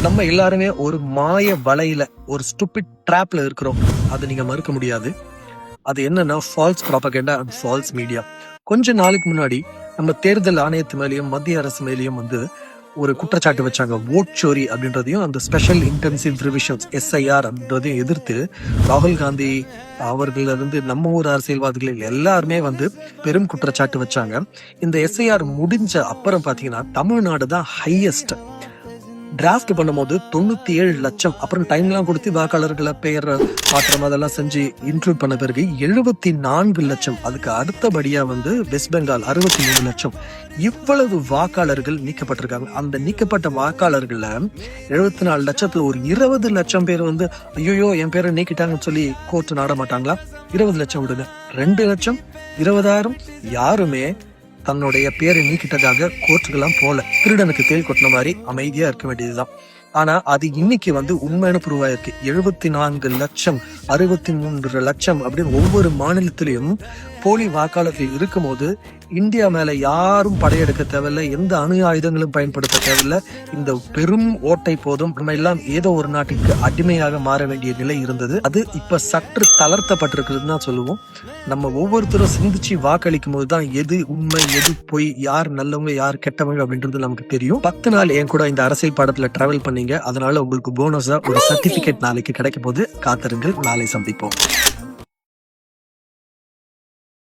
நம்ம எல்லாருமே ஒரு மாய வலையில, ஒரு ஸ்டூபிட் ட்ராப்ல இருக்கிறோம். அது நீங்க மறுக்க முடியாது. அது என்னன்னா false propaganda and false media. கொஞ்ச நாளுக்கு முன்னாடி நம்ம தேர்தல் ஆணையத்து மேலேயும் மத்திய அரசு மேலேயும் ஒரு குற்றச்சாட்டு வச்சாங்க. ஓட் சோரி அப்படின்றதையும் அந்த ஸ்பெஷல் இன்டென்சிவ் ரிவிஷன்ஸ் SIR அப்படின்றதையும் எதிர்த்து ராகுல் காந்தி அவர்களிருந்து நம்ம ஊர் அரசியல்வாதிகள் எல்லாருமே பெரும் குற்றச்சாட்டு வச்சாங்க. இந்த SIR முடிஞ்ச அப்புறம் பாத்தீங்கன்னா தமிழ்நாடு தான் ஹையஸ்ட். டிராஃப்ட் பண்ணும்போது 97 லட்சம், அப்புறம் டைம்லாம் கொடுத்து வாக்காளர்களை பெயர் மாற்றம் அதெல்லாம் செஞ்சு இன்க்ளூட் பண்ண பிறகு 74 லட்சம். அதுக்கு அடுத்தபடியா வெஸ்ட் பெங்கால் 63 லட்சம். இவ்வளவு வாக்காளர்கள் நீக்கப்பட்டிருக்காங்க. அந்த நீக்கப்பட்ட வாக்காளர்கள்ல 74 லட்சத்துல ஒரு 20 லட்சம் பேர் ஐயோ என் பேரை நீக்கிட்டாங்கன்னு சொல்லி கோர்ட் நாட மாட்டாங்களா? 20 லட்சம் விடுங்க, 2 லட்சம் 20,000 யாருமே தன்னுடைய பேரை நீக்கிட்டதாக கோர்ட்டுக்கெல்லாம் போல. திருடனுக்கு தேள் கொட்டின மாதிரி அமைதியா இருக்க வேண்டியதுதான். ஆனா அது இன்னைக்கு உண்மையான ப்ரூவ் ஆயிருக்கு. 74 லட்சம் 63 லட்சம் அப்படின்னு ஒவ்வொரு மாநிலத்திலையும் போலி வாக்காளர்கள் இருக்கும் போது இந்தியா மேல யாரும் படையெடுக்க தேவையில்லை, எந்த அணு ஆயுதங்களும் பயன்படுத்த தேவையில்லை. இந்த பெரும் ஓட்டை போதும் நம்ம எல்லாம் ஏதோ ஒரு நாட்டுக்கு அடிமையாக மாற வேண்டிய நிலை இருந்தது. அது இப்ப சற்று தளர்த்தப்பட்டிருக்குதுன்னு தான் சொல்லுவோம். நம்ம ஒவ்வொருத்தரும் சிந்திச்சு வாக்களிக்கும் போதுதான் எது உண்மை எது பொய், யார் நல்லவங்க யார் கெட்டவங்க அப்படின்றது நமக்கு தெரியும். 10 நாள் என் கூட இந்த அரசியல் பாடத்துல டிராவல் பண்ணீங்க. அதனால உங்களுக்கு போனஸா ஒரு சர்டிபிகேட் நாளைக்கு கிடைக்கும் போது காத்திருங்கள். நாளை சந்திப்போம்.